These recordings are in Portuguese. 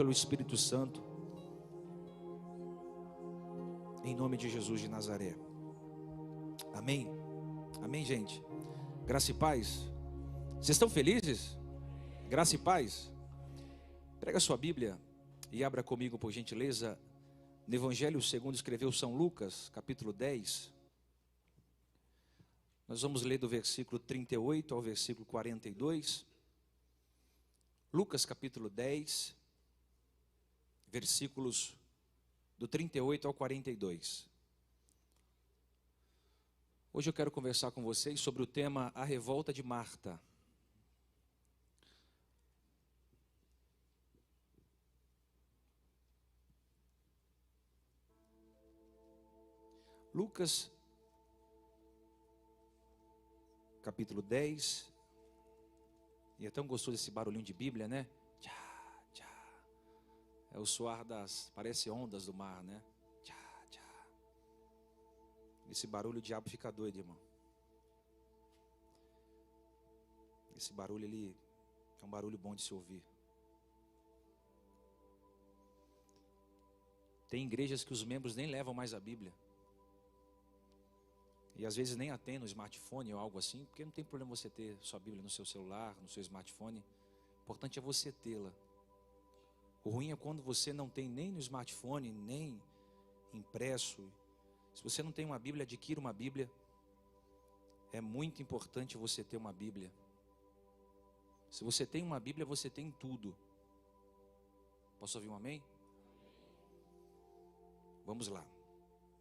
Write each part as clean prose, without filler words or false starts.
pelo Espírito Santo. Em nome de Jesus de Nazaré. Amém? Amém, gente? Graça e paz. Vocês estão felizes? Graça e paz. Pega a sua Bíblia e abra comigo, por gentileza, no Evangelho segundo escreveu São Lucas, capítulo 10. Nós vamos ler do versículo 38 ao versículo 42. Lucas, capítulo 10, versículos do 38 ao 42. Hoje eu quero conversar com vocês sobre o tema A Revolta de Marta. Lucas, capítulo 10. E é tão gostoso esse barulhinho de Bíblia, né? Tchá, tchá. É o soar das, parece ondas do mar, né? Tchá, tchá. Esse barulho o diabo fica doido, irmão. Esse barulho, ele é um barulho bom de se ouvir. Tem igrejas que os membros nem levam mais a Bíblia. E às vezes nem a tem no smartphone ou algo assim, porque não tem problema você ter sua Bíblia no seu celular, no seu smartphone. O importante é você tê-la. O ruim é quando você não tem nem no smartphone, nem impresso. Se você não tem uma Bíblia, adquira uma Bíblia. É muito importante você ter uma Bíblia. Se você tem uma Bíblia, você tem tudo. Posso ouvir um amém? Vamos lá.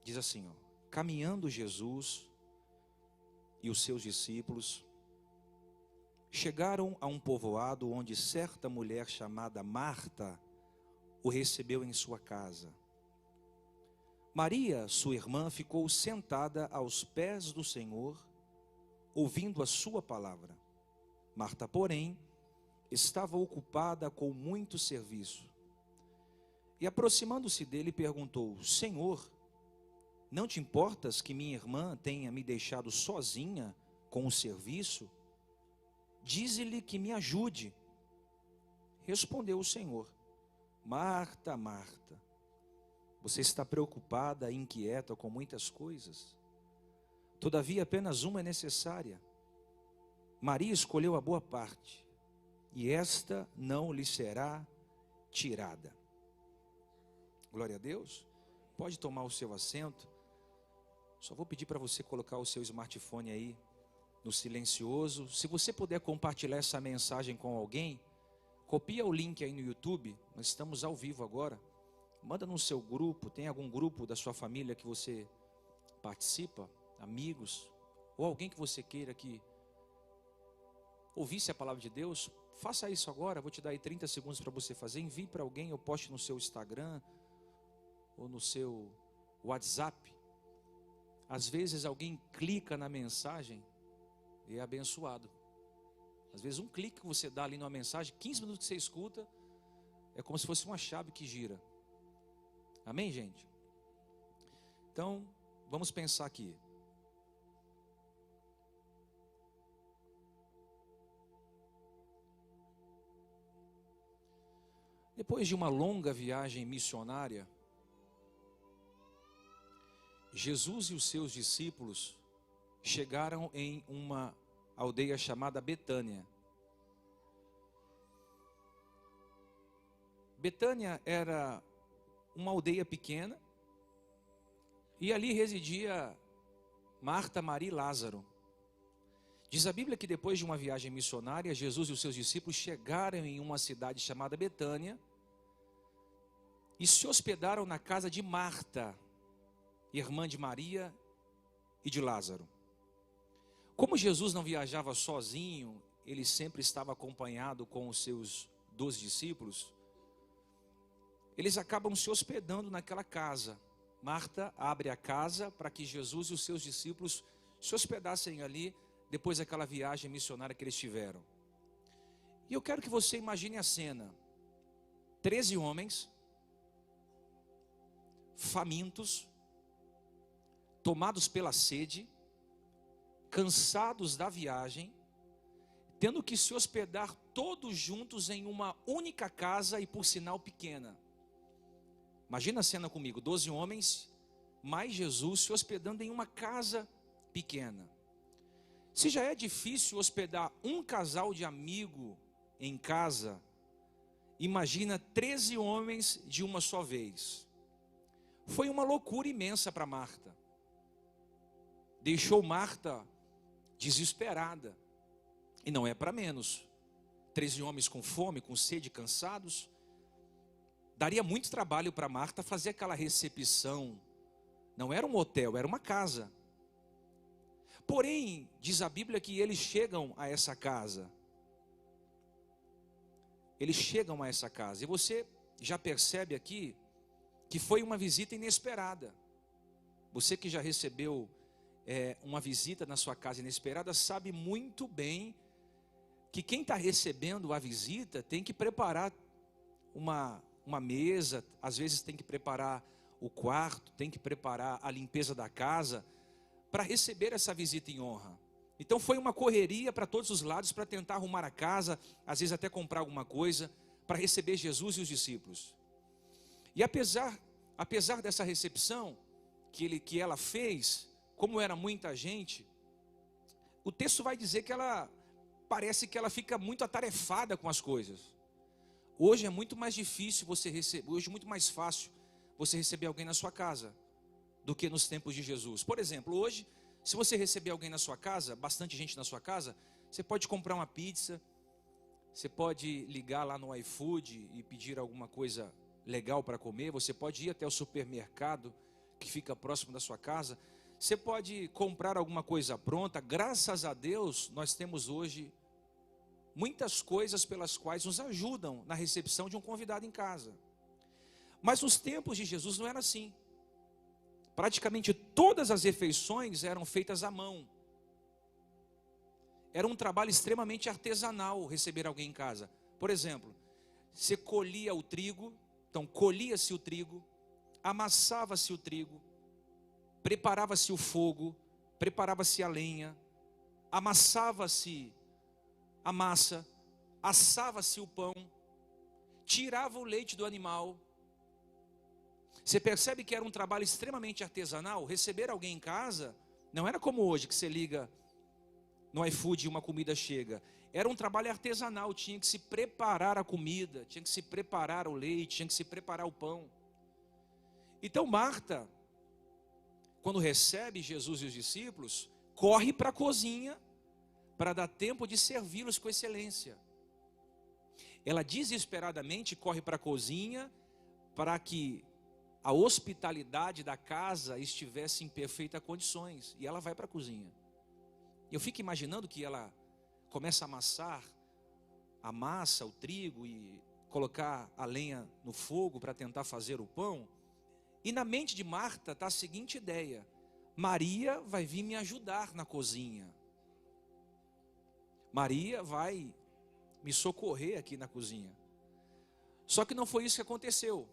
Diz assim, ó. Caminhando Jesus e os seus discípulos chegaram a um povoado onde certa mulher chamada Marta o recebeu em sua casa. Maria, sua irmã, ficou sentada aos pés do Senhor, ouvindo a sua palavra. Marta, porém, estava ocupada com muito serviço. E aproximando-se dele, perguntou: Senhor, não te importas que minha irmã tenha me deixado sozinha com o serviço? Dize-lhe que me ajude. Respondeu o Senhor: Marta, Marta, você está preocupada e inquieta com muitas coisas. Todavia apenas uma é necessária. Maria escolheu a boa parte, e esta não lhe será tirada. Glória a Deus. Pode tomar o seu assento. Só vou pedir para você colocar o seu smartphone aí no silencioso. Se você puder compartilhar essa mensagem com alguém, copia o link aí no YouTube. Nós estamos ao vivo agora. Manda no seu grupo. Tem algum grupo da sua família que você participa? Amigos? Ou alguém que você queira que ouvisse a palavra de Deus? Faça isso agora. Vou te dar aí 30 segundos para você fazer. Envie para alguém ou poste no seu Instagram ou no seu WhatsApp. Às vezes alguém clica na mensagem e é abençoado. Às vezes um clique que você dá ali numa mensagem, 15 minutos que você escuta, é como se fosse uma chave que gira. Amém, gente? Então, vamos pensar aqui. Depois de uma longa viagem missionária, Jesus e os seus discípulos chegaram em uma aldeia chamada Betânia. Betânia era uma aldeia pequena e ali residia Marta, Maria e Lázaro. Diz a Bíblia que depois de uma viagem missionária, Jesus e os seus discípulos chegaram em uma cidade chamada Betânia e se hospedaram na casa de Marta, irmã de Maria e de Lázaro. Como Jesus não viajava sozinho, ele sempre estava acompanhado com os seus 12 discípulos, eles acabam se hospedando naquela casa. Marta abre a casa para que Jesus e os seus discípulos se hospedassem ali depois daquela viagem missionária que eles tiveram. E eu quero que você imagine a cena: 13 homens famintos, tomados pela sede, cansados da viagem, tendo que se hospedar todos juntos em uma única casa e por sinal pequena. Imagina a cena comigo, 12 homens, mais Jesus se hospedando em uma casa pequena. Se já é difícil hospedar um casal de amigo em casa, imagina 13 homens de uma só vez. Foi uma loucura imensa para Marta. Deixou Marta desesperada. E não é para menos. 13 homens com fome, com sede, cansados. Daria muito trabalho para Marta fazer aquela recepção. Não era um hotel, era uma casa. Porém, diz a Bíblia que eles chegam a essa casa. Eles chegam a essa casa. E você já percebe aqui que foi uma visita inesperada. Você que já recebeu uma visita na sua casa inesperada, sabe muito bem que quem está recebendo a visita tem que preparar uma mesa, às vezes tem que preparar o quarto, tem que preparar a limpeza da casa, para receber essa visita em honra. Então foi uma correria para todos os lados, para tentar arrumar a casa, às vezes até comprar alguma coisa, para receber Jesus e os discípulos. E apesar dessa recepção que ela fez, como era muita gente, o texto vai dizer que parece que ela fica muito atarefada com as coisas. Hoje é muito mais difícil você receber, hoje é muito mais fácil você receber alguém na sua casa do que nos tempos de Jesus. Por exemplo, hoje, se você receber alguém na sua casa, bastante gente na sua casa, você pode comprar uma pizza, você pode ligar lá no iFood e pedir alguma coisa legal para comer, você pode ir até o supermercado que fica próximo da sua casa, você pode comprar alguma coisa pronta. Graças a Deus, nós temos hoje muitas coisas pelas quais nos ajudam na recepção de um convidado em casa. Mas nos tempos de Jesus não era assim. Praticamente todas as refeições eram feitas à mão. Era um trabalho extremamente artesanal receber alguém em casa. Por exemplo, você colhia o trigo, então colhia-se o trigo, amassava-se o trigo, preparava-se o fogo, preparava-se a lenha, amassava-se a massa, assava-se o pão, tirava o leite do animal. Você percebe que era um trabalho extremamente artesanal. Receber alguém em casa não era como hoje, que você liga no iFood e uma comida chega. Era um trabalho artesanal, tinha que se preparar a comida, tinha que se preparar o leite, tinha que se preparar o pão. Então Marta, quando recebe Jesus e os discípulos, corre para a cozinha para dar tempo de servi-los com excelência. Ela desesperadamente corre para a cozinha para que a hospitalidade da casa estivesse em perfeitas condições. E ela vai para a cozinha. Eu fico imaginando que ela começa a amassar a massa, o trigo, e colocar a lenha no fogo para tentar fazer o pão. E na mente de Marta está a seguinte ideia: Maria vai vir me ajudar na cozinha. Maria vai me socorrer aqui na cozinha. Só que não foi isso que aconteceu.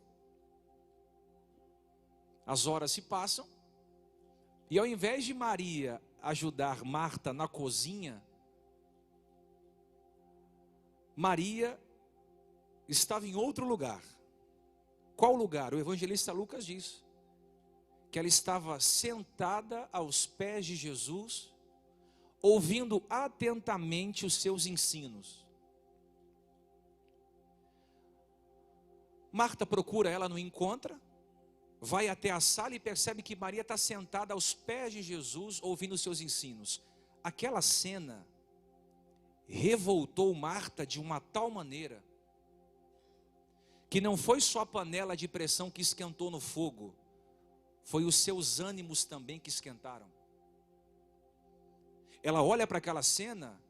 As horas se passam, e ao invés de Maria ajudar Marta na cozinha, Maria estava em outro lugar. Qual lugar? O evangelista Lucas diz que ela estava sentada aos pés de Jesus, ouvindo atentamente os seus ensinos. Marta procura, ela não encontra, vai até a sala e percebe que Maria está sentada aos pés de Jesus, ouvindo os seus ensinos. Aquela cena revoltou Marta de uma tal maneira, que não foi só a panela de pressão que esquentou no fogo, foi os seus ânimos também que esquentaram. Ela olha para aquela cena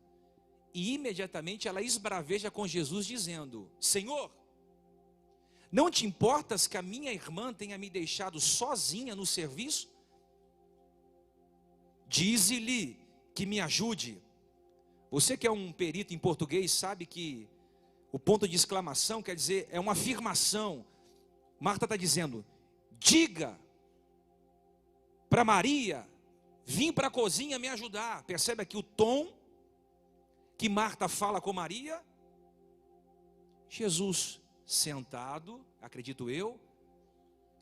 e imediatamente ela esbraveja com Jesus dizendo: Senhor, não te importas que a minha irmã tenha me deixado sozinha no serviço? Dize-lhe que me ajude. Você que é um perito em português sabe que o ponto de exclamação quer dizer, é uma afirmação. Marta está dizendo: diga para Maria vir para a cozinha me ajudar. Percebe aqui o tom que Marta fala com Maria? Jesus, sentado, acredito eu,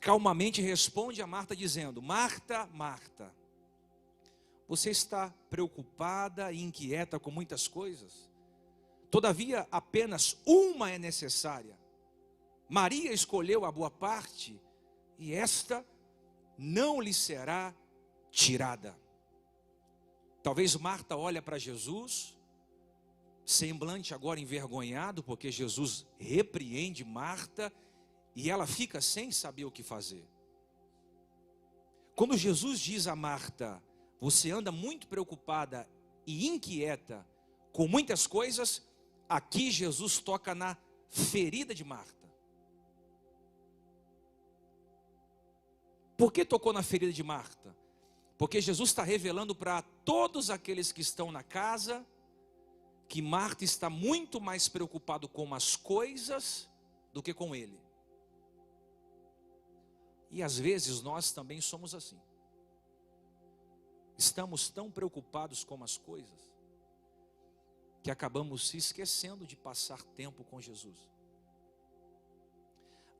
calmamente responde a Marta dizendo: Marta, Marta, você está preocupada e inquieta com muitas coisas? Todavia, apenas uma é necessária. Maria escolheu a boa parte, e esta não lhe será tirada. Talvez Marta olhe para Jesus, semblante agora envergonhado, porque Jesus repreende Marta, e ela fica sem saber o que fazer. Quando Jesus diz a Marta: você anda muito preocupada e inquieta com muitas coisas, aqui Jesus toca na ferida de Marta. Por que tocou na ferida de Marta? Porque Jesus está revelando para todos aqueles que estão na casa que Marta está muito mais preocupado com as coisas do que com Ele. E às vezes nós também somos assim. Estamos tão preocupados com as coisas que acabamos se esquecendo de passar tempo com Jesus.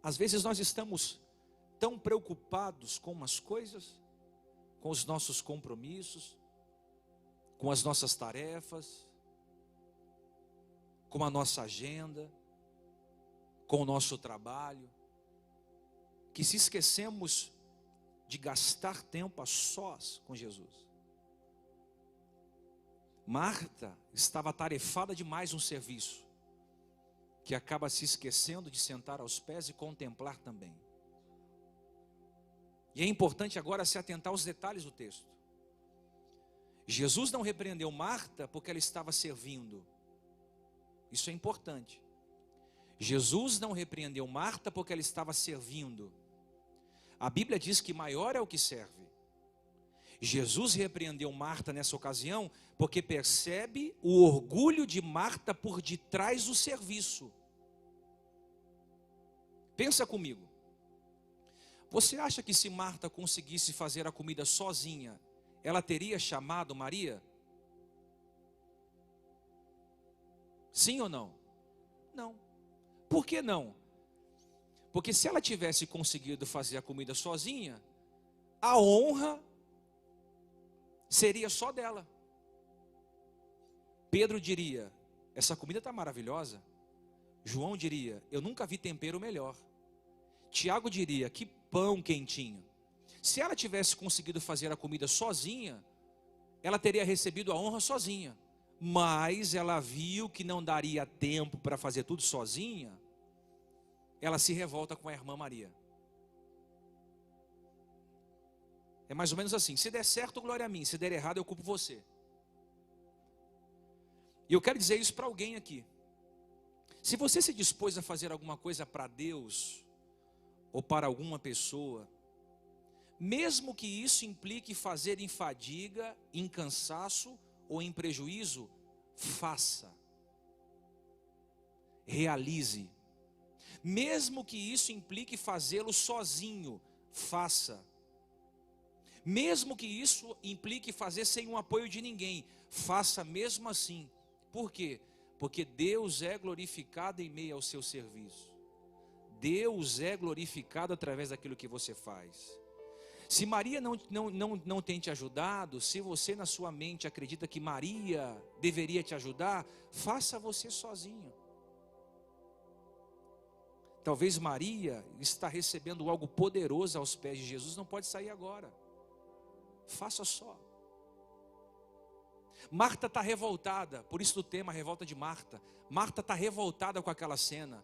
Às vezes nós estamos tão preocupados com as coisas, com os nossos compromissos, com as nossas tarefas, com a nossa agenda, com o nosso trabalho, que se esquecemos de gastar tempo a sós com Jesus. Marta estava atarefada demais no serviço, que acaba se esquecendo de sentar aos pés e contemplar também. E é importante agora se atentar aos detalhes do texto. Jesus não repreendeu Marta porque ela estava servindo. Isso é importante. Jesus não repreendeu Marta porque ela estava servindo. A Bíblia diz que maior é o que serve. Jesus repreendeu Marta nessa ocasião porque percebe o orgulho de Marta por detrás do serviço. Pensa comigo. Você acha que se Marta conseguisse fazer a comida sozinha, ela teria chamado Maria? Sim ou não? Não. Por que não? Porque se ela tivesse conseguido fazer a comida sozinha, a honra seria só dela. Pedro diria: essa comida está maravilhosa. João diria: eu nunca vi tempero melhor. Tiago diria: que pão quentinho. Se ela tivesse conseguido fazer a comida sozinha, ela teria recebido a honra sozinha. Mas ela viu que não daria tempo para fazer tudo sozinha. Ela se revolta com a irmã Maria. É mais ou menos assim: se der certo, glória a mim; se der errado, eu culpo você. E eu quero dizer isso para alguém aqui. Se você se dispôs a fazer alguma coisa para Deus ou para alguma pessoa, mesmo que isso implique fazer em fadiga, em cansaço ou em prejuízo, faça. Realize. Mesmo que isso implique fazê-lo sozinho, faça. Mesmo que isso implique fazer sem o apoio de ninguém, faça mesmo assim. Por quê? Porque Deus é glorificado em meio ao seu serviço. Deus é glorificado através daquilo que você faz. Se Maria não tem te ajudado, se você na sua mente acredita que Maria deveria te ajudar, faça você sozinho. Talvez Maria está recebendo algo poderoso aos pés de Jesus, não pode sair agora. Faça só. Marta está revoltada, por isso do tema, a revolta de Marta. Marta está revoltada com aquela cena.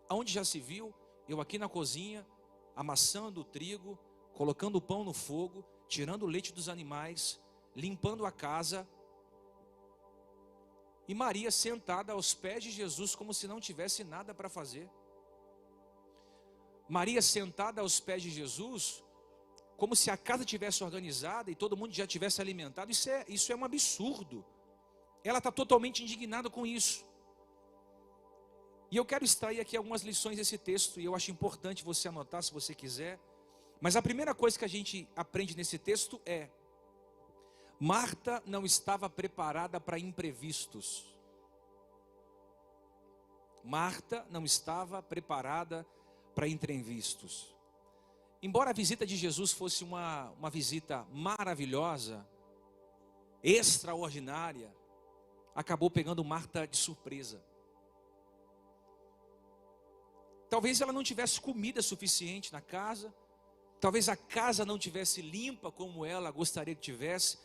Aonde já se viu, eu aqui na cozinha, amassando o trigo, colocando o pão no fogo, tirando o leite dos animais, limpando a casa. E Maria sentada aos pés de Jesus como se não tivesse nada para fazer. Maria sentada aos pés de Jesus, como se a casa tivesse organizada e todo mundo já tivesse alimentado. Isso é um absurdo. Ela está totalmente indignada com isso. E eu quero extrair aqui algumas lições desse texto, e eu acho importante você anotar se você quiser. Mas a primeira coisa que a gente aprende nesse texto é: Marta não estava preparada para imprevistos. Marta não estava preparada para imprevistos. Embora a visita de Jesus fosse uma visita maravilhosa, extraordinária, acabou pegando Marta de surpresa. Talvez ela não tivesse comida suficiente na casa, talvez a casa não tivesse limpa como ela gostaria que tivesse,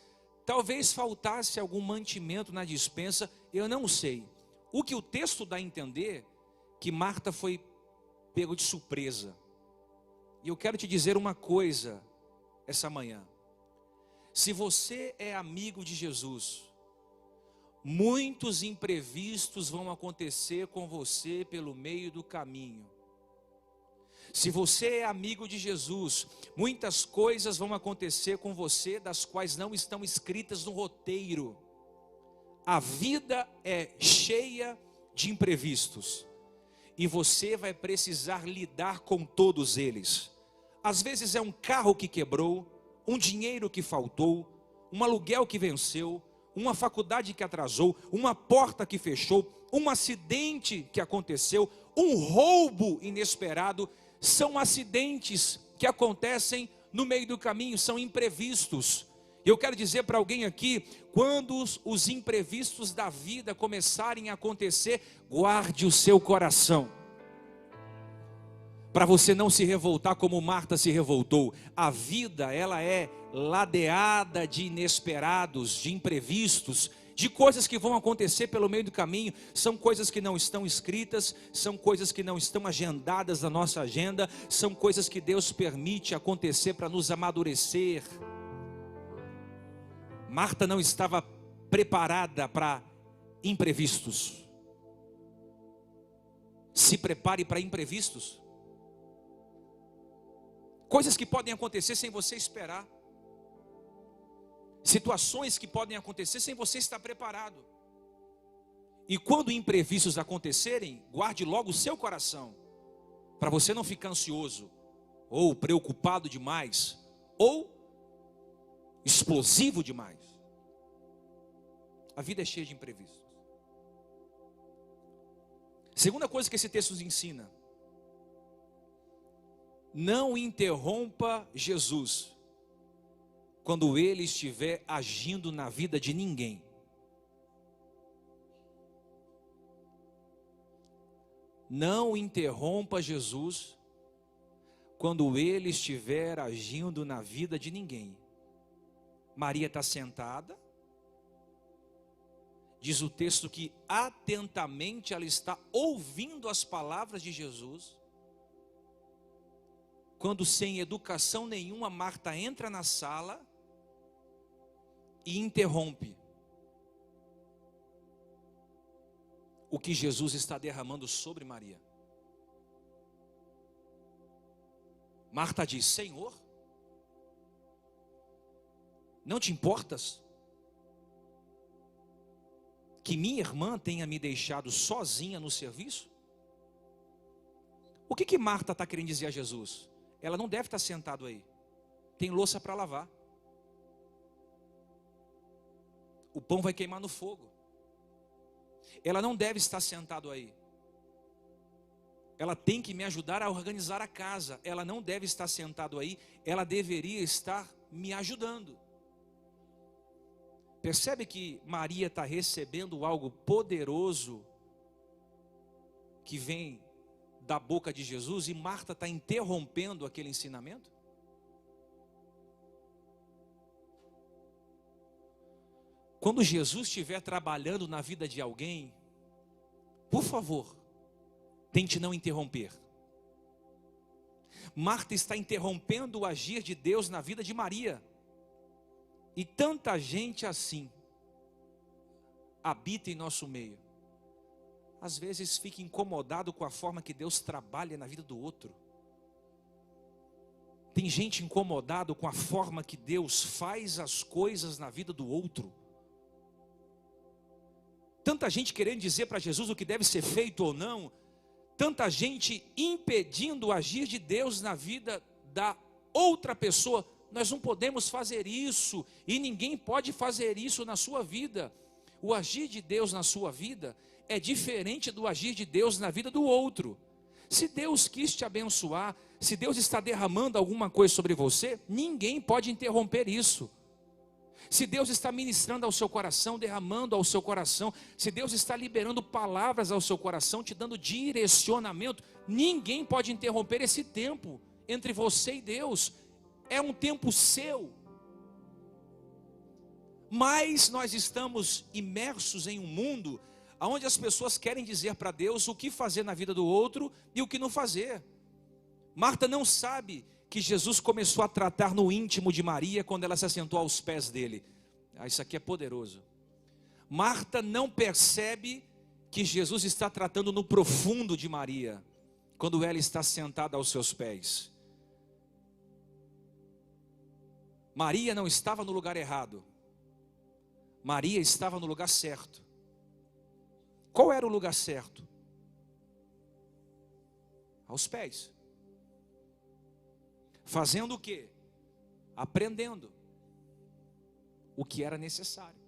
talvez faltasse algum mantimento na despensa, eu não sei. O que o texto dá a entender, que Marta foi pego de surpresa. E eu quero te dizer uma coisa essa manhã. Se você é amigo de Jesus, muitos imprevistos vão acontecer com você pelo meio do caminho. Se você é amigo de Jesus, muitas coisas vão acontecer com você, das quais não estão escritas no roteiro. A vida é cheia de imprevistos, e você vai precisar lidar com todos eles. Às vezes é um carro que quebrou, um dinheiro que faltou, um aluguel que venceu, uma faculdade que atrasou, uma porta que fechou, um acidente que aconteceu, um roubo inesperado. São acidentes que acontecem no meio do caminho, são imprevistos. Eu quero dizer para alguém aqui, quando os imprevistos da vida começarem a acontecer, guarde o seu coração, para você não se revoltar como Marta se revoltou. A vida, ela é ladeada de inesperados, de imprevistos, de coisas que vão acontecer pelo meio do caminho. São coisas que não estão escritas, são coisas que não estão agendadas na nossa agenda, são coisas que Deus permite acontecer para nos amadurecer. Marta não estava preparada para imprevistos. Se prepare para imprevistos. Coisas que podem acontecer sem você esperar. Situações que podem acontecer sem você estar preparado. E quando imprevistos acontecerem, guarde logo o seu coração, para você não ficar ansioso, ou preocupado demais, ou explosivo demais. A vida é cheia de imprevistos. Segunda coisa que esse texto nos ensina: não interrompa Jesus quando Ele estiver agindo na vida de ninguém. Não interrompa Jesus quando Ele estiver agindo na vida de ninguém. Maria está sentada. Diz o texto que atentamente ela está ouvindo as palavras de Jesus. Quando sem educação nenhuma, Marta entra na sala e interrompe o que Jesus está derramando sobre Maria. Marta diz: Senhor, não te importas que minha irmã tenha me deixado sozinha no serviço? O que Marta está querendo dizer a Jesus? Ela não deve estar sentada aí. Tem louça para lavar. O pão vai queimar no fogo. Ela não deve estar sentada aí. Ela tem que me ajudar a organizar a casa. Ela não deve estar sentada aí. Ela deveria estar me ajudando. Percebe que Maria está recebendo algo poderoso que vem da boca de Jesus, e Marta está interrompendo aquele ensinamento? Quando Jesus estiver trabalhando na vida de alguém, por favor, tente não interromper. Marta está interrompendo o agir de Deus na vida de Maria. E tanta gente assim habita em nosso meio. Às vezes fica incomodado com a forma que Deus trabalha na vida do outro. Tem gente incomodado com a forma que Deus faz as coisas na vida do outro. Tanta gente querendo dizer para Jesus o que deve ser feito ou não. Tanta gente impedindo o agir de Deus na vida da outra pessoa. Nós não podemos fazer isso, e ninguém pode fazer isso na sua vida. O agir de Deus na sua vida é diferente do agir de Deus na vida do outro. Se Deus quis te abençoar, se Deus está derramando alguma coisa sobre você, ninguém pode interromper isso. Se Deus está ministrando ao seu coração, derramando ao seu coração, se Deus está liberando palavras ao seu coração, te dando direcionamento, ninguém pode interromper esse tempo entre você e Deus. É um tempo seu. Mas nós estamos imersos em um mundo onde as pessoas querem dizer para Deus o que fazer na vida do outro e o que não fazer. Marta não sabe que Jesus começou a tratar no íntimo de Maria quando ela se assentou aos pés dele. Isso aqui é poderoso. Marta não percebe que Jesus está tratando no profundo de Maria quando ela está sentada aos seus pés. Maria não estava no lugar errado. Maria estava no lugar certo. Qual era o lugar certo? Aos pés. Fazendo o quê? Aprendendo o que era necessário.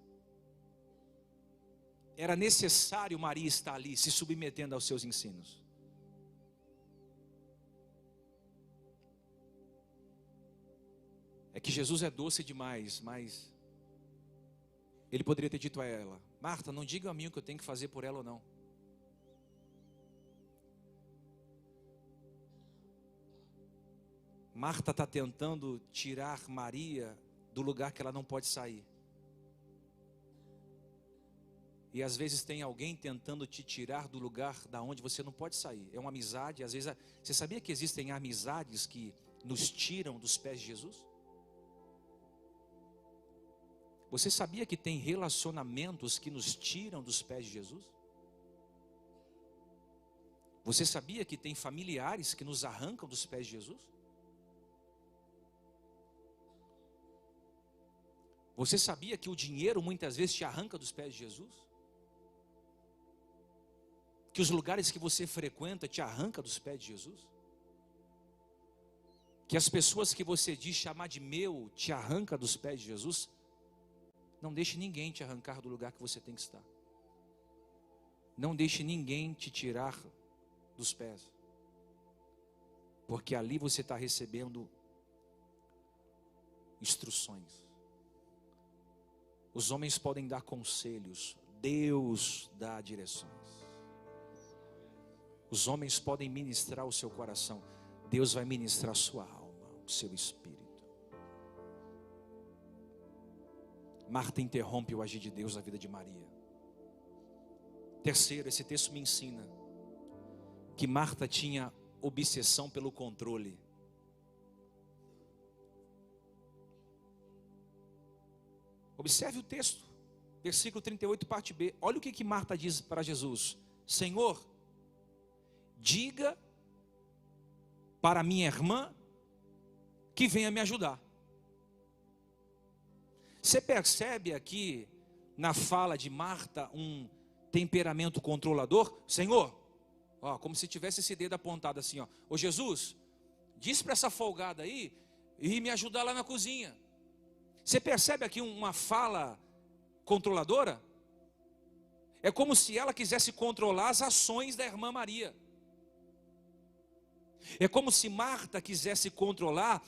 Era necessário Maria estar ali, se submetendo aos seus ensinos. É que Jesus é doce demais, mas ele poderia ter dito a ela: Marta, não diga a mim o que eu tenho que fazer por ela ou não. Marta está tentando tirar Maria do lugar que ela não pode sair. E às vezes tem alguém tentando te tirar do lugar da onde você não pode sair. É uma amizade, às vezes. Você sabia que existem amizades que nos tiram dos pés de Jesus? Você sabia que tem relacionamentos que nos tiram dos pés de Jesus? Você sabia que tem familiares que nos arrancam dos pés de Jesus? Você sabia que o dinheiro muitas vezes te arranca dos pés de Jesus? Que os lugares que você frequenta te arranca dos pés de Jesus? Que as pessoas que você diz chamar de meu te arranca dos pés de Jesus? Não deixe ninguém te arrancar do lugar que você tem que estar. Não deixe ninguém te tirar dos pés. Porque ali você está recebendo instruções. Os homens podem dar conselhos, Deus dá direções. Os homens podem ministrar o seu coração, Deus vai ministrar a sua alma, o seu espírito. Marta interrompe o agir de Deus na vida de Maria. Terceiro, esse texto me ensina que Marta tinha obsessão pelo controle. Observe o texto, versículo 38, parte B. Olha o que Marta diz para Jesus: Senhor, diga para minha irmã que venha me ajudar. Você percebe aqui na fala de Marta um temperamento controlador? Senhor, ó, como se tivesse esse dedo apontado assim, ó. Ô Jesus, diz para essa folgada aí ir me ajudar lá na cozinha. Você percebe aqui uma fala controladora? É como se ela quisesse controlar as ações da irmã Maria. É como se Marta quisesse controlar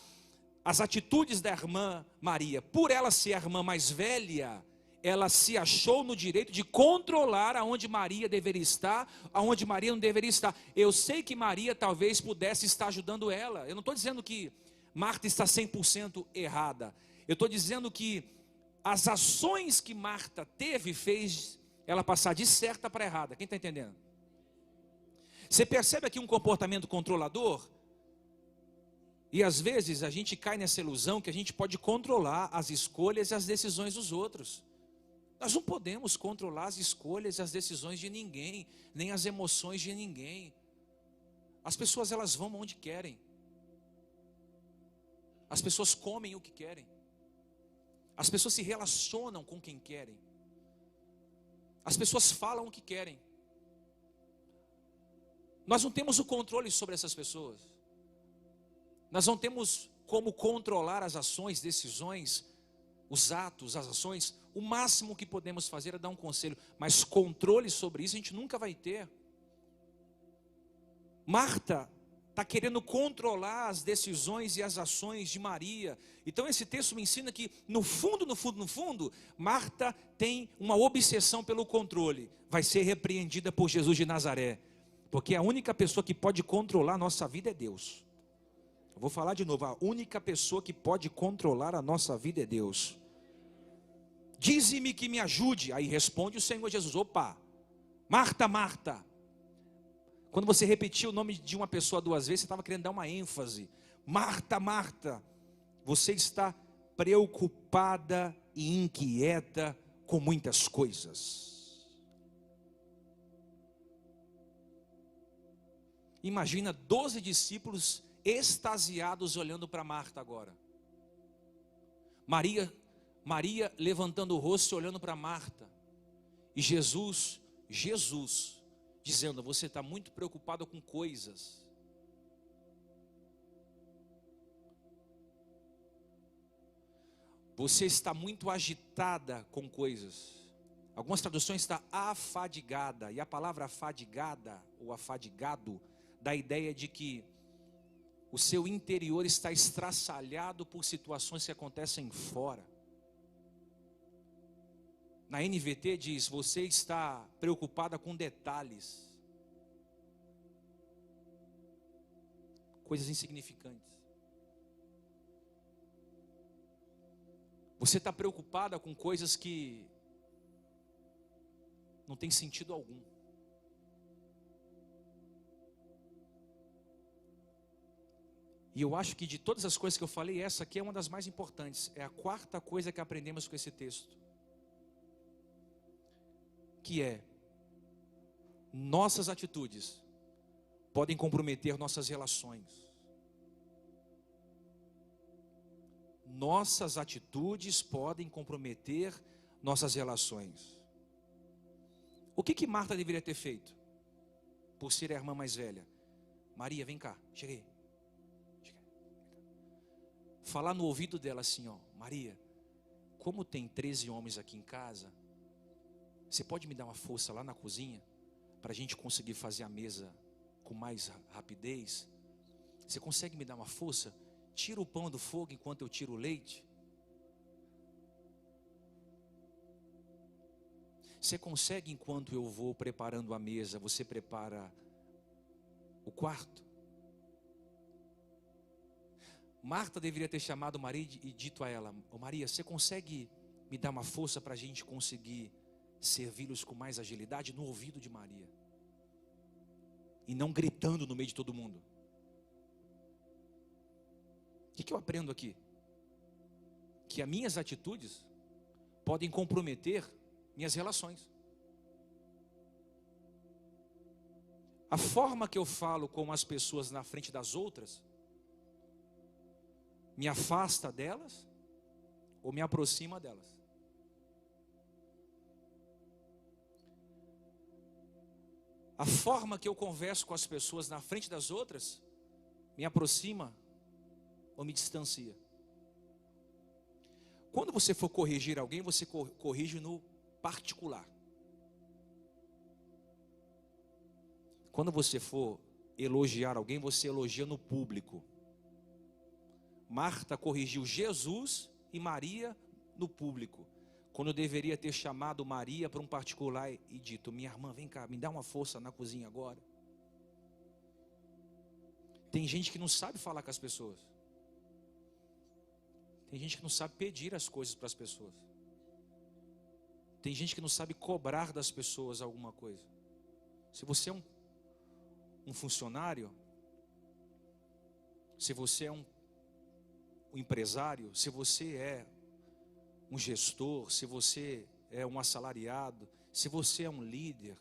as atitudes da irmã Maria. Por ela ser a irmã mais velha, ela se achou no direito de controlar aonde Maria deveria estar, aonde Maria não deveria estar. Eu sei que Maria talvez pudesse estar ajudando ela. Eu não estou dizendo que Marta está 100% errada. Eu estou dizendo que as ações que Marta teve fez ela passar de certa para errada. Quem está entendendo? Você percebe aqui um comportamento controlador? E às vezes a gente cai nessa ilusão que a gente pode controlar as escolhas e as decisões dos outros. Nós não podemos controlar as escolhas e as decisões de ninguém, nem as emoções de ninguém. As pessoas, elas vão onde querem. As pessoas comem o que querem. As pessoas se relacionam com quem querem. As pessoas falam o que querem. Nós não temos o controle sobre essas pessoas. Nós não temos como controlar as ações, decisões os atos, as ações, o máximo que podemos fazer é dar um conselho, mas controle sobre isso a gente nunca vai ter. Marta está querendo controlar as decisões e as ações de Maria. Então esse texto me ensina que no fundo, Marta tem uma obsessão pelo controle. Vai ser repreendida por Jesus de Nazaré, porque a única pessoa que pode controlar a nossa vida é Deus. Eu vou falar de novo, a única pessoa que pode controlar a nossa vida é Deus. Dize-me que me ajude. Aí responde o Senhor Jesus: opa, Marta, Marta. Quando você repetia o nome de uma pessoa 2 vezes, você estava querendo dar uma ênfase. Marta, Marta, você está preocupada e inquieta com muitas coisas. Imagina 12 discípulos extasiados olhando para Marta agora. Maria levantando o rosto e olhando para Marta. E Jesus, dizendo: você está muito preocupado com coisas. Você está muito agitada com coisas. Algumas traduções está afadigada. E a palavra afadigada ou afadigado dá a ideia de que o seu interior está estraçalhado por situações que acontecem fora. Na NVT diz: você está preocupada com detalhes, coisas insignificantes. Você está preocupada com coisas que não tem sentido algum. E eu acho que de todas as coisas que eu falei, essa aqui é uma das mais importantes. É a 4ª coisa que aprendemos com esse texto. Que é: nossas atitudes podem comprometer nossas relações. Nossas atitudes podem comprometer nossas relações. O que Marta deveria ter feito? Por ser a irmã mais velha. Maria, vem cá, chega aí. Falar no ouvido dela assim, ó: Maria, como tem 13 homens aqui em casa, você pode me dar uma força lá na cozinha, para a gente conseguir fazer a mesa com mais rapidez? Você consegue me dar uma força? Tira o pão do fogo enquanto eu tiro o leite. Você consegue, enquanto eu vou preparando a mesa, você prepara o quarto? Marta deveria ter chamado Maria e dito a ela: ô Maria, você consegue me dar uma força para a gente conseguir servi-los com mais agilidade? No ouvido de Maria, e não gritando no meio de todo mundo. O que eu aprendo aqui? Que as minhas atitudes podem comprometer minhas relações. A forma que eu falo com as pessoas na frente das outras me afasta delas ou me aproxima delas. A forma que eu converso com as pessoas na frente das outras me aproxima ou me distancia. Quando você for corrigir alguém, você corrige no particular. Quando você for elogiar alguém, você elogia no público. Marta corrigiu Jesus e Maria no público, quando eu deveria ter chamado Maria para um particular e dito: minha irmã, vem cá, me dá uma força na cozinha agora. Tem gente que não sabe falar com as pessoas. Tem gente que não sabe pedir as coisas para as pessoas. Tem gente que não sabe cobrar das pessoas alguma coisa. Se você é um funcionário, se você é um empresário, se você é um gestor, se você é um assalariado, se você é um líder,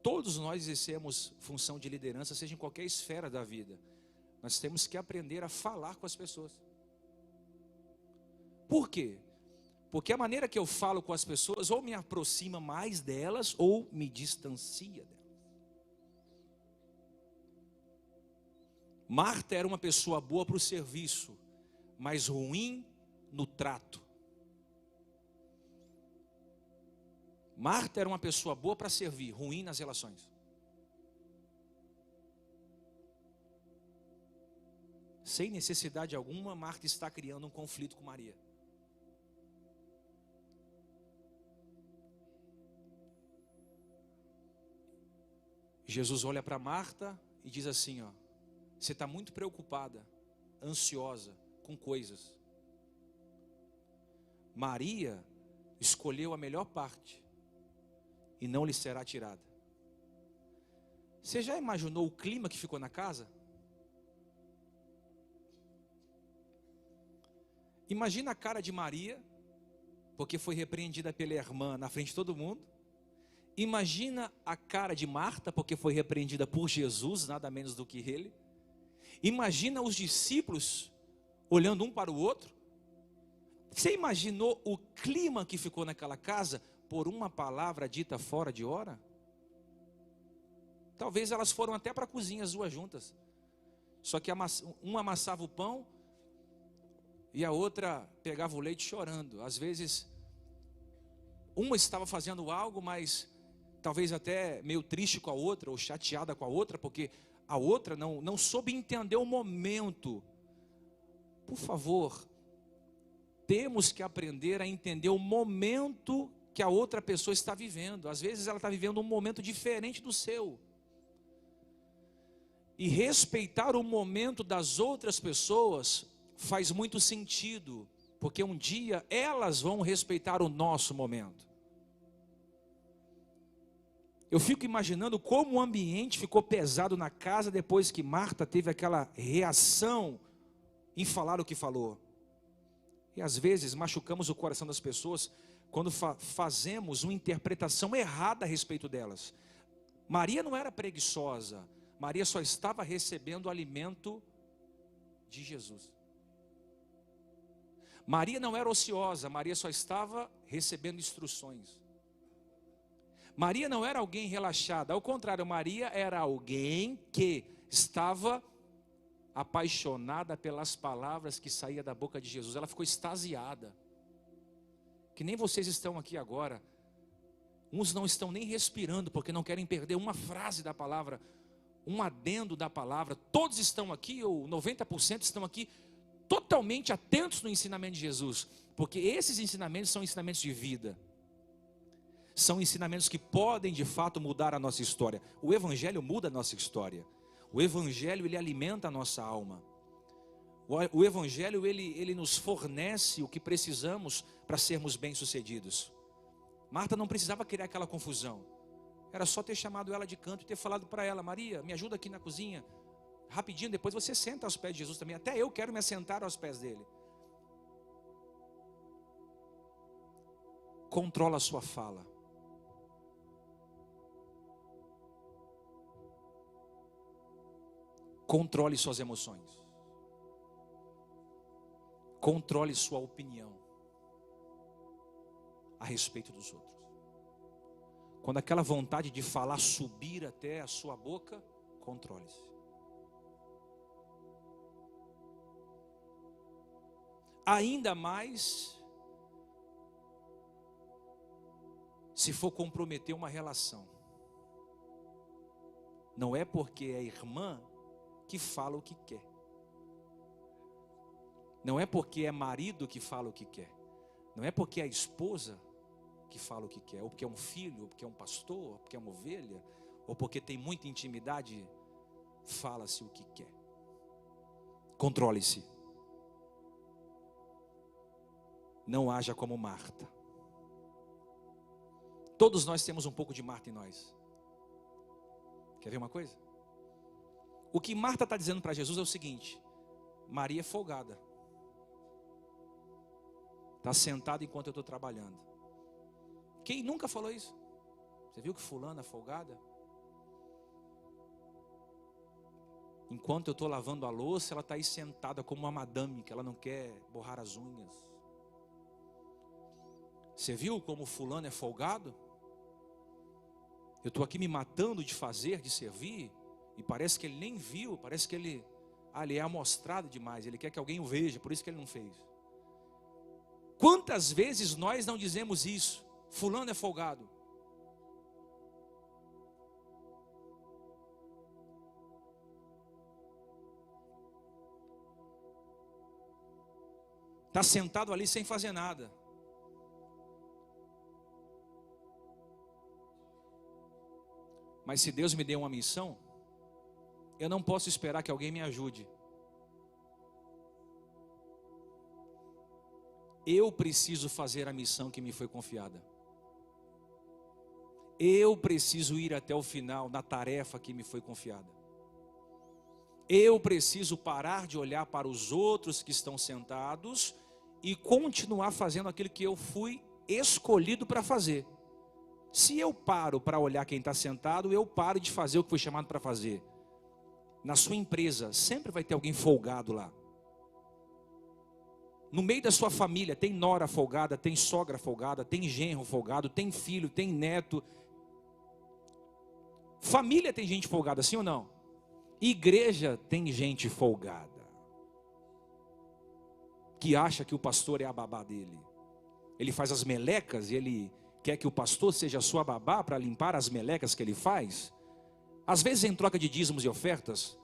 todos nós exercemos função de liderança, seja em qualquer esfera da vida. Nós temos que aprender a falar com as pessoas. Por quê? Porque a maneira que eu falo com as pessoas ou me aproxima mais delas ou me distancia delas. Marta era uma pessoa boa para o serviço, mas ruim no trato. Marta era uma pessoa boa para servir, ruim nas relações. Sem necessidade alguma, Marta está criando um conflito com Maria. Jesus olha para Marta e diz assim, ó: você está muito preocupada, ansiosa com coisas. Maria escolheu a melhor parte e não lhe será tirada. Você já imaginou o clima que ficou na casa? Imagina a cara de Maria, porque foi repreendida pela irmã na frente de todo mundo. Imagina a cara de Marta, porque foi repreendida por Jesus, nada menos do que ele. Imagina os discípulos olhando um para o outro. Você imaginou o clima que ficou naquela casa por uma palavra dita fora de hora? Talvez elas foram até para a cozinha as duas juntas. Só que uma amassava o pão e a outra pegava o leite chorando. Às vezes, uma estava fazendo algo, mas talvez até meio triste com a outra, ou chateada com a outra, porque a outra não soube entender o momento. Por favor, temos que aprender a entender o momento que a outra pessoa está vivendo. Às vezes ela está vivendo um momento diferente do seu. E respeitar o momento das outras pessoas faz muito sentido, porque um dia elas vão respeitar o nosso momento. Eu fico imaginando como o ambiente ficou pesado na casa depois que Marta teve aquela reação em falar o que falou. E às vezes machucamos o coração das pessoas quando fazemos uma interpretação errada a respeito delas. Maria não era preguiçosa, Maria só estava recebendo o alimento de Jesus. Maria não era ociosa, Maria só estava recebendo instruções. Maria não era alguém relaxada, ao contrário, Maria era alguém que estava apaixonada pelas palavras que saíam da boca de Jesus. Ela ficou extasiada. Que nem vocês estão aqui agora. Uns não estão nem respirando porque não querem perder uma frase da palavra, um adendo da palavra. Todos estão aqui, ou 90% estão aqui, totalmente atentos no ensinamento de Jesus, porque esses ensinamentos são ensinamentos de vida, são ensinamentos que podem de fato mudar a nossa história. O Evangelho muda a nossa história, o Evangelho ele alimenta a nossa alma, o Evangelho ele nos fornece o que precisamos para sermos bem-sucedidos. Marta não precisava criar aquela confusão, era só ter chamado ela de canto e ter falado para ela: Maria, me ajuda aqui na cozinha, rapidinho, depois você senta aos pés de Jesus também. Até eu quero me assentar aos pés dele. Controla a sua fala. Controle suas emoções. Controle sua opinião a respeito dos outros. Quando aquela vontade de falar subir até a sua boca, controle-se. Ainda mais se for comprometer uma relação. Não é porque é irmã que fala o que quer. Não é porque é marido que fala o que quer. Não é porque é a esposa que fala o que quer. Ou porque é um filho, ou porque é um pastor, ou porque é uma ovelha, ou porque tem muita intimidade, fala-se o que quer. Controle-se. Não haja como Marta. Todos nós temos um pouco de Marta em nós. Quer ver uma coisa? O que Marta está dizendo para Jesus é o seguinte: Maria é folgada, está sentada enquanto eu estou trabalhando. Quem nunca falou isso? Você viu que fulana é folgada? Enquanto eu estou lavando a louça, ela está aí sentada como uma madame, que ela não quer borrar as unhas. Você viu como fulano é folgado? Eu estou aqui me matando de fazer, de servir, e parece que ele nem viu, parece que ele é amostrado demais, ele quer que alguém o veja, por isso que ele não fez. Quantas vezes nós não dizemos isso? Fulano é folgado. está sentado ali sem fazer nada. Mas se Deus me deu uma missão, eu não posso esperar que alguém me ajude. Eu preciso fazer a missão que me foi confiada. Eu preciso ir até o final na tarefa que me foi confiada. Eu preciso parar de olhar para os outros que estão sentados e continuar fazendo aquilo que eu fui escolhido para fazer. Se eu paro para olhar quem está sentado, eu paro de fazer o que fui chamado para fazer. Na sua empresa, sempre vai ter alguém folgado lá. No meio da sua família, tem nora folgada, tem sogra folgada, tem genro folgado, tem filho, tem neto. Família tem gente folgada, sim ou não? Igreja tem gente folgada, que acha que o pastor é a babá dele. Ele faz as melecas e ele quer que o pastor seja a sua babá para limpar as melecas que ele faz. Às vezes em troca de dízimos e ofertas.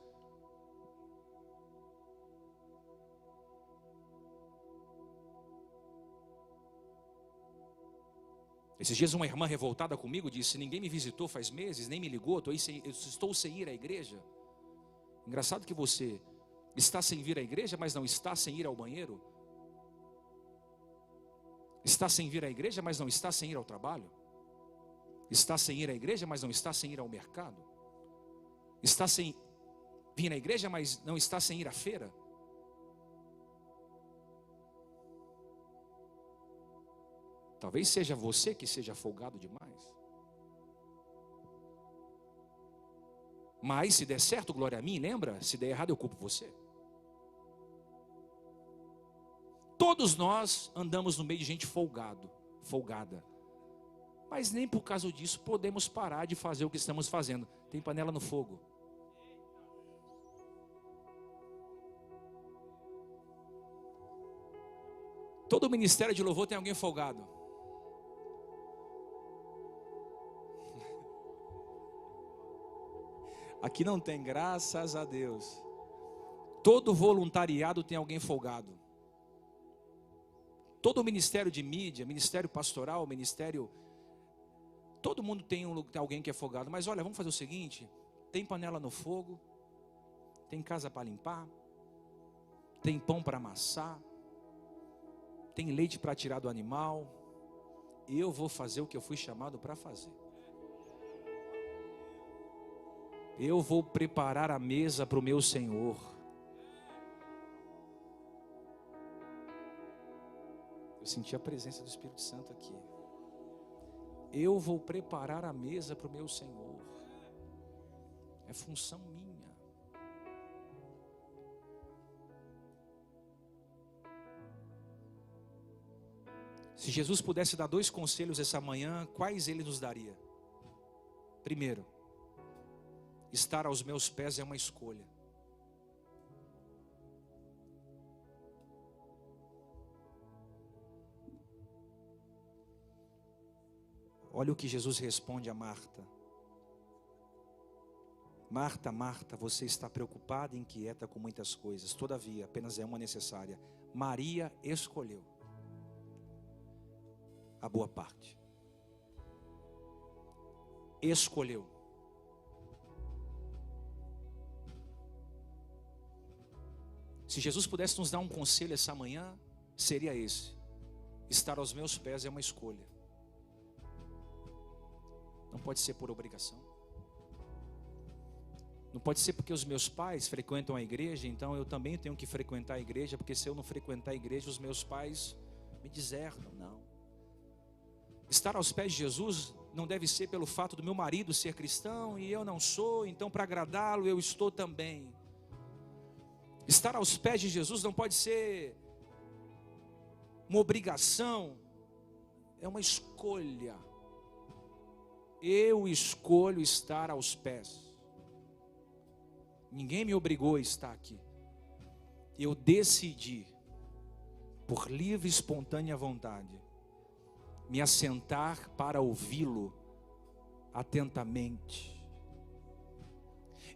Esses dias uma irmã revoltada comigo disse: ninguém me visitou faz meses, nem me ligou, eu estou sem ir à igreja. Engraçado que você está sem vir à igreja, mas não está sem ir ao banheiro. Está sem vir à igreja, mas não está sem ir ao trabalho. Está sem ir à igreja, mas não está sem ir ao mercado. Está sem vir à igreja, mas não está sem ir à feira. Talvez seja você que seja folgado demais. Mas se der certo, glória a mim, lembra? Se der errado, eu culpo você. Todos nós andamos no meio de gente folgada. Mas nem por causa disso podemos parar de fazer o que estamos fazendo. Tem panela no fogo. Todo ministério de louvor tem alguém folgado. Aqui não tem, graças a Deus. Todo voluntariado tem alguém folgado. Todo ministério de mídia, ministério pastoral, ministério... Todo mundo tem alguém que é folgado. Mas olha, vamos fazer o seguinte: tem panela no fogo, tem casa para limpar, tem pão para amassar, tem leite para tirar do animal. Eu vou fazer o que eu fui chamado para fazer. Eu vou preparar a mesa para o meu Senhor. Eu senti a presença do Espírito Santo aqui. Eu vou preparar a mesa para o meu Senhor. É função minha. Se Jesus pudesse dar 2 conselhos essa manhã, quais ele nos daria? Primeiro, estar aos meus pés é uma escolha. Olha o que Jesus responde a Marta. Marta, Marta, você está preocupada e inquieta com muitas coisas. Todavia, apenas é uma necessária. Maria escolheu a boa parte. Escolheu. Se Jesus pudesse nos dar um conselho essa manhã, seria esse: estar aos meus pés é uma escolha. Não pode ser por obrigação. Não pode ser porque os meus pais frequentam a igreja, então eu também tenho que frequentar a igreja, porque se eu não frequentar a igreja, os meus pais me deserdam. Não. Estar aos pés de Jesus não deve ser pelo fato do meu marido ser cristão e eu não sou, então para agradá-lo eu estou também. Estar aos pés de Jesus não pode ser uma obrigação, é uma escolha. Eu escolho estar aos pés. Ninguém me obrigou a estar aqui. Eu decidi, por livre e espontânea vontade, me assentar para ouvi-lo atentamente.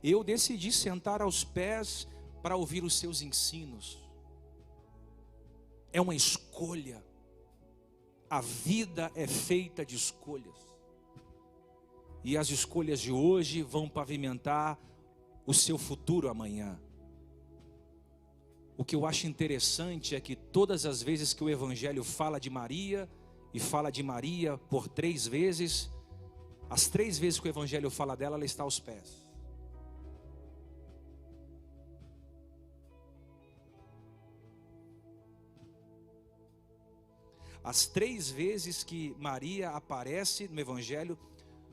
Eu decidi sentar aos pés para ouvir os seus ensinos. é uma escolha. A vida é feita de escolhas. E as escolhas de hoje vão pavimentar o seu futuro amanhã. O que eu acho interessante é que todas as vezes que o Evangelho fala de Maria, e fala de Maria por 3 vezes, as 3 vezes que o Evangelho fala dela, ela está aos pés. As 3 vezes que Maria aparece no Evangelho,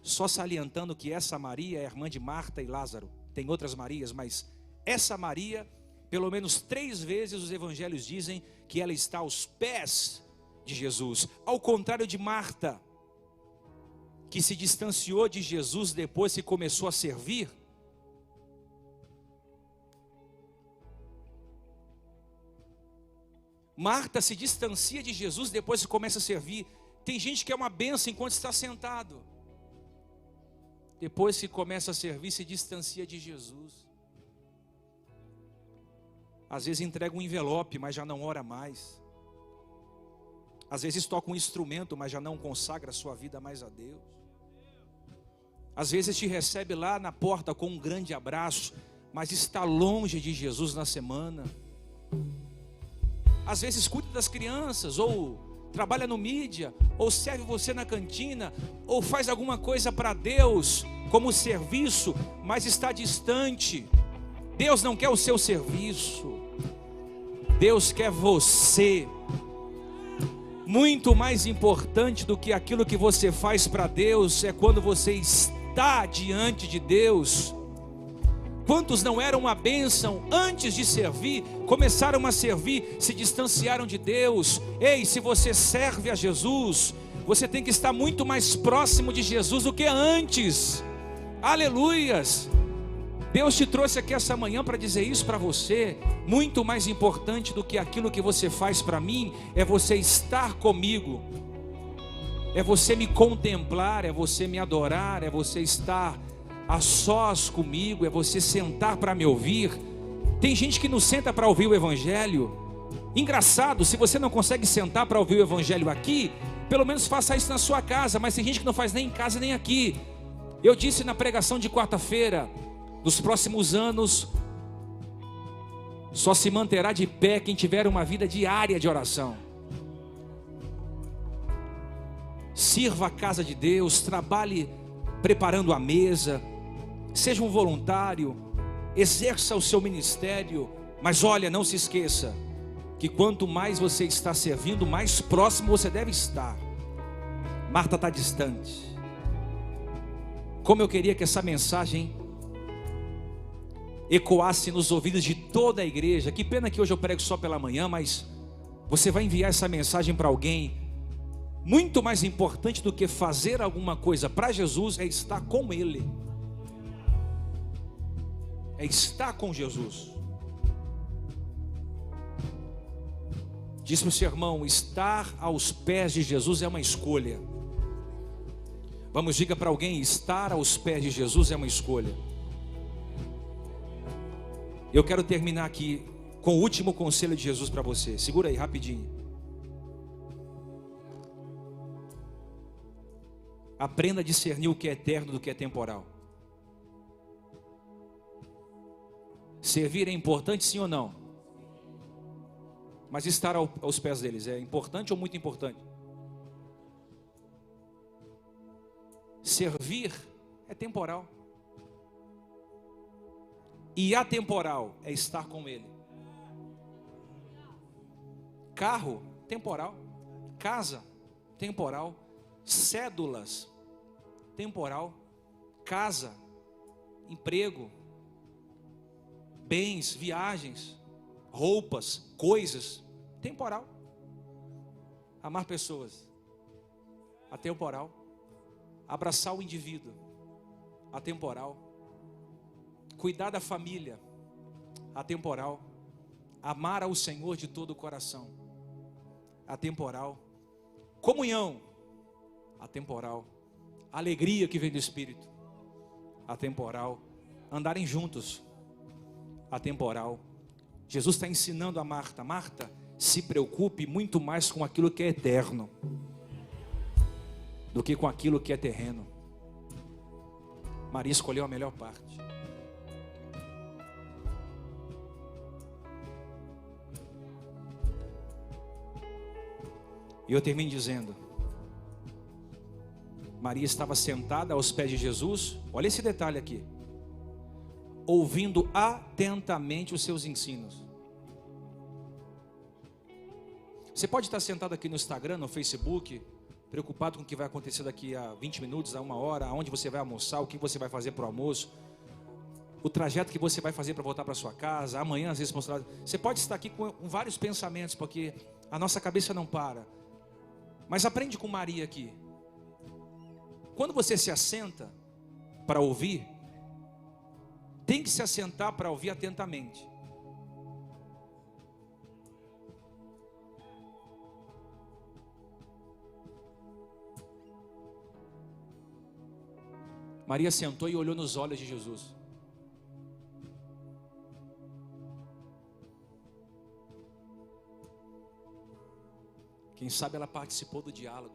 só salientando que essa Maria é irmã de Marta e Lázaro. Tem outras Marias, mas essa Maria, pelo menos 3 vezes os Evangelhos dizem que ela está aos pés de Jesus. Ao contrário de Marta, que se distanciou de Jesus depois que começou a servir. Marta se distancia de Jesus depois que começa a servir. Tem gente que é uma bênção enquanto está sentado. Depois que começa a servir, se distancia de Jesus. Às vezes entrega um envelope, mas já não ora mais. Às vezes toca um instrumento, mas já não consagra a sua vida mais a Deus. Às vezes te recebe lá na porta com um grande abraço, mas está longe de Jesus na semana. Às vezes cuida das crianças, ou trabalha no mídia, ou serve você na cantina, ou faz alguma coisa para Deus como serviço, mas está distante. Deus não quer o seu serviço, Deus quer você. Muito mais importante do que aquilo que você faz para Deus é quando você está diante de Deus. Quantos não eram uma bênção antes de servir, começaram a servir, se distanciaram de Deus? Ei, se você serve a Jesus, você tem que estar muito mais próximo de Jesus do que antes. Aleluias! Deus te trouxe aqui essa manhã para dizer isso para você. Muito mais importante do que aquilo que você faz para mim é você estar comigo, é você me contemplar, é você me adorar, é você estar a sós comigo, é você sentar para me ouvir. Tem gente que não senta para ouvir o Evangelho. Engraçado, se você não consegue sentar para ouvir o Evangelho aqui, pelo menos faça isso na sua casa. Mas tem gente que não faz nem em casa nem aqui. Eu disse na pregação de quarta-feira, nos próximos anos só se manterá de pé quem tiver uma vida diária de oração. Sirva a casa de Deus, trabalhe preparando a mesa, seja um voluntário, exerça o seu ministério, mas olha, não se esqueça que quanto mais você está servindo, mais próximo você deve estar. Marta está distante. Como eu queria que essa mensagem ecoasse nos ouvidos de toda a igreja. Que pena que hoje eu prego só pela manhã, mas você vai enviar essa mensagem para alguém. Muito mais importante do que fazer alguma coisa para Jesus é estar com Ele. É estar com Jesus. Diz para o seu irmão, estar aos pés de Jesus é uma escolha. Vamos, diga para alguém, estar aos pés de Jesus é uma escolha. Eu quero terminar aqui com o último conselho de Jesus para você. Segura aí, rapidinho. Aprenda a discernir o que é eterno do que é temporal. Servir é importante, sim ou não? Mas estar aos pés deles é importante ou muito importante? Servir é temporal. E atemporal é estar com Ele. Carro, temporal. Casa, temporal. Cédulas, temporal. Casa, emprego, bens, viagens, roupas, coisas, temporal. Amar pessoas, atemporal. Abraçar o indivíduo, atemporal. Cuidar da família, atemporal. Amar ao Senhor de todo o coração, atemporal. Comunhão, atemporal. Alegria que vem do Espírito, atemporal. Andarem juntos, atemporal. Jesus está ensinando a Marta: Marta, se preocupe muito mais com aquilo que é eterno do que com aquilo que é terreno. Maria escolheu a melhor parte. E eu termino dizendo: Maria estava sentada aos pés de Jesus. Olha esse detalhe aqui: ouvindo atentamente os seus ensinos. Você pode estar sentado aqui no Instagram, no Facebook, preocupado com o que vai acontecer daqui a 20 minutos, a 1 hora, aonde você vai almoçar, o que você vai fazer para o almoço, o trajeto que você vai fazer para voltar para sua casa, amanhã as responsabilidades. Você pode estar aqui com vários pensamentos, porque a nossa cabeça não para. Mas aprende com Maria aqui. Quando você se assenta para ouvir, tem que se assentar para ouvir atentamente. Maria sentou e olhou nos olhos de Jesus. Quem sabe ela participou do diálogo.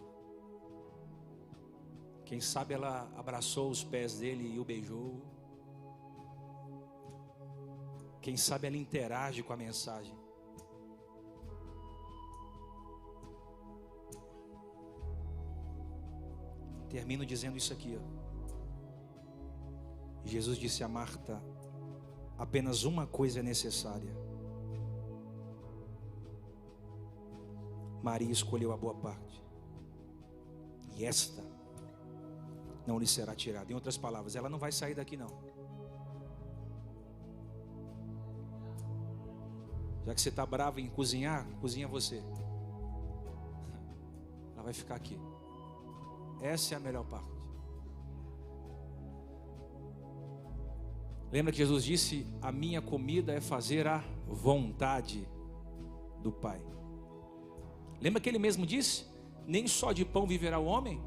Quem sabe ela abraçou os pés dele e o beijou. Quem sabe ela interage com a mensagem. Termino dizendo isso aqui, ó. Jesus disse a Marta: apenas uma coisa é necessária. Maria escolheu a boa parte, e esta não lhe será tirada. Em outras palavras, ela não vai sair daqui não. Já que você está bravo em cozinhar, cozinha você. Ela vai ficar aqui. Essa é a melhor parte. Lembra que Jesus disse: a minha comida é fazer a vontade do Pai. Lembra que ele mesmo disse: nem só de pão viverá o homem,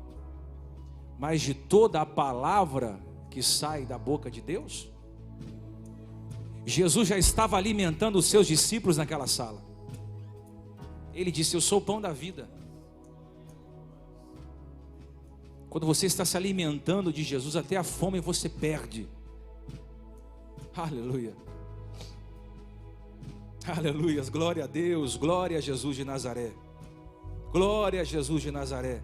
mas de toda a palavra que sai da boca de Deus. Jesus já estava alimentando os seus discípulos naquela sala. Ele disse: eu sou o pão da vida. Quando você está se alimentando de Jesus, até a fome você perde. Aleluia. Aleluias, glória a Deus, glória a Jesus de Nazaré. Glória a Jesus de Nazaré.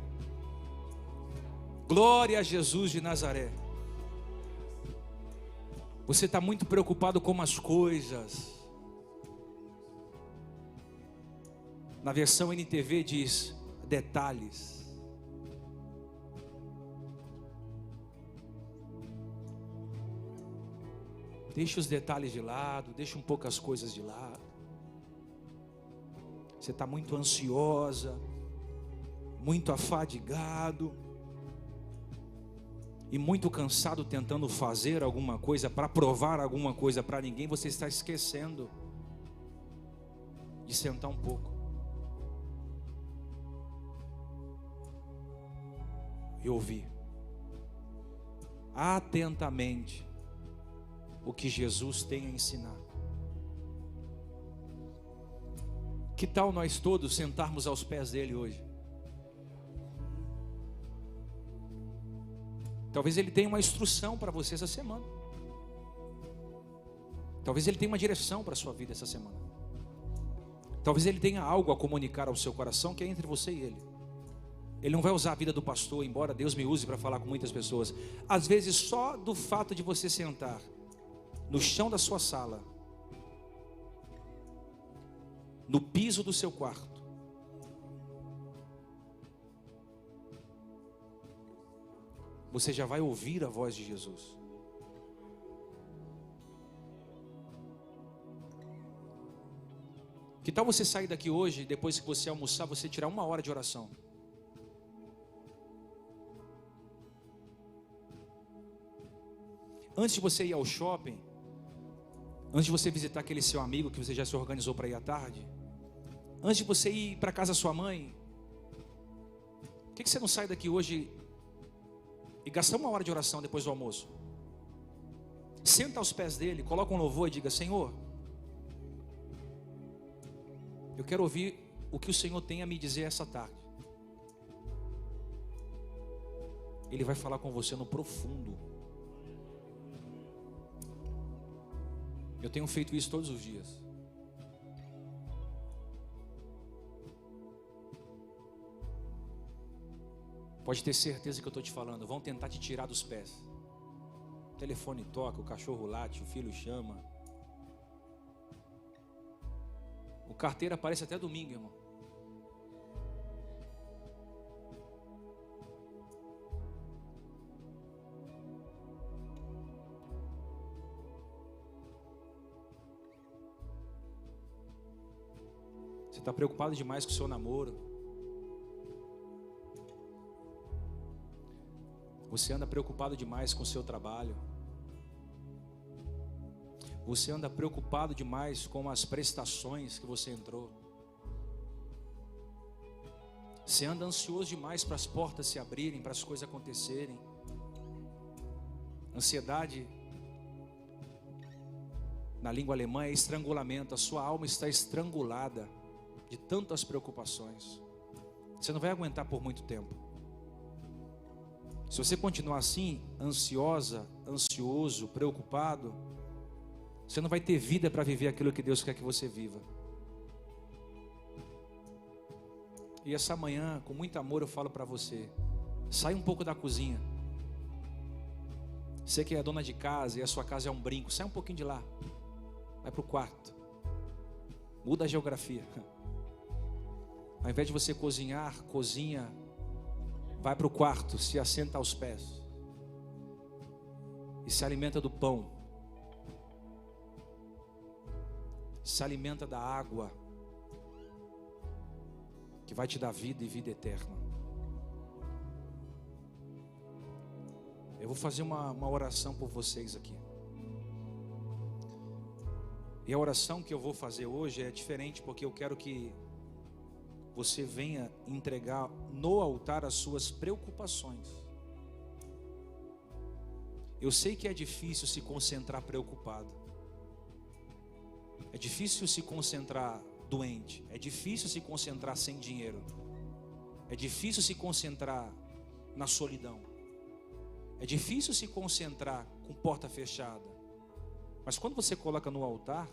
Glória a Jesus de Nazaré. Você está muito preocupado com as coisas. Na versão NTV diz detalhes. Deixa os detalhes de lado, deixa um pouco as coisas de lado. Você está muito ansiosa, muito afadigado e muito cansado tentando fazer alguma coisa para provar alguma coisa para ninguém. Você está esquecendo de sentar um pouco e ouvir atentamente o que Jesus tem a ensinar. Que tal nós todos sentarmos aos pés dele hoje? Talvez ele tenha uma instrução para você essa semana. Talvez ele tenha uma direção para a sua vida essa semana. Talvez ele tenha algo a comunicar ao seu coração que é entre você e ele. Ele não vai usar a vida do pastor, embora Deus me use para falar com muitas pessoas. Às vezes só do fato de você sentar no chão da sua sala, no piso do seu quarto, você já vai ouvir a voz de Jesus. Que tal você sair daqui hoje, depois que você almoçar, você tirar 1 hora de oração? Antes de você ir ao shopping, antes de você visitar aquele seu amigo que você já se organizou para ir à tarde, antes de você ir para casa da sua mãe, por que você não sai daqui hoje e gasta 1 hora de oração depois do almoço? Senta aos pés dele, coloca um louvor e diga: Senhor, Eu quero ouvir o que o Senhor tem a me dizer essa tarde. Ele vai falar com você no profundo. Eu tenho feito isso todos os dias. Pode ter certeza que eu estou te falando. Vão tentar te tirar dos pés. O telefone toca, o cachorro late, o filho chama. O carteiro aparece até domingo, irmão. Você está preocupado demais com o seu namoro. Você anda preocupado demais com o seu trabalho. Você anda preocupado demais com as prestações que você entrou. Você anda ansioso demais para as portas se abrirem, para as coisas acontecerem. Ansiedade, na língua alemã, é estrangulamento. A sua alma está estrangulada de tantas preocupações. Você não vai aguentar por muito tempo. Se você continuar assim, ansiosa, ansioso, preocupado, você não vai ter vida para viver aquilo que Deus quer que você viva. E essa manhã, com muito amor, eu falo para você: sai um pouco da cozinha. Você que é dona de casa e a sua casa é um brinco, sai um pouquinho de lá. Vai para o quarto. Muda a geografia. Ao invés de você cozinhar, cozinha. Vai para o quarto, se assenta aos pés. E se alimenta do pão. Se alimenta da água, que vai te dar vida e vida eterna. Eu vou fazer uma oração por vocês aqui. E a oração que eu vou fazer hoje é diferente, porque eu quero que você venha entregar no altar as suas preocupações. Eu sei que é difícil se concentrar preocupado. É difícil se concentrar doente. É difícil se concentrar sem dinheiro. É difícil se concentrar na solidão. É difícil se concentrar com porta fechada. Mas quando você coloca no altar,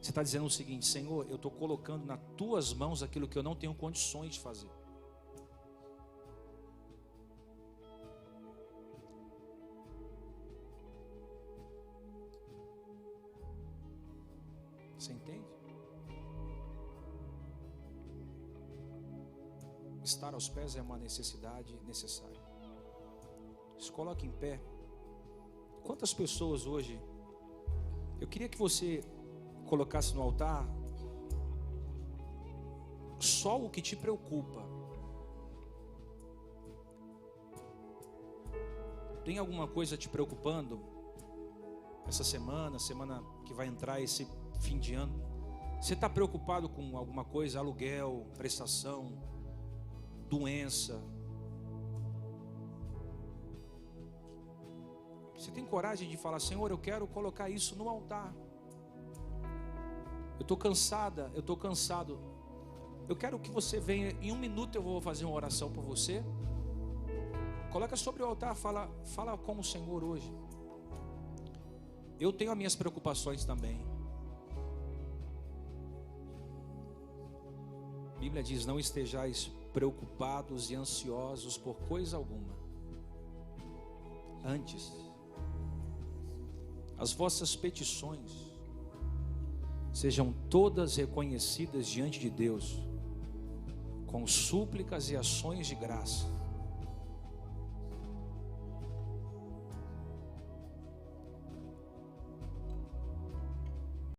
você está dizendo o seguinte: Senhor, eu estou colocando nas tuas mãos aquilo que eu não tenho condições de fazer. Você entende? Estar aos pés é uma necessidade necessária. Se coloque em pé. Quantas pessoas hoje, eu queria que você colocasse no altar só o que te preocupa. Tem alguma coisa te preocupando essa semana que vai entrar, esse fim de ano? Você está preocupado com alguma coisa? Aluguel, prestação, doença? Você tem coragem de falar: Senhor, eu quero colocar isso no altar. Eu estou cansada, eu estou cansado. Eu quero que você venha, em 1 minuto eu vou fazer uma oração por você. Coloca sobre o altar, fala com o Senhor hoje. Eu tenho as minhas preocupações também. A Bíblia diz: não estejais preocupados e ansiosos por coisa alguma. Antes, as vossas petições sejam todas reconhecidas diante de Deus, com súplicas e ações de graça.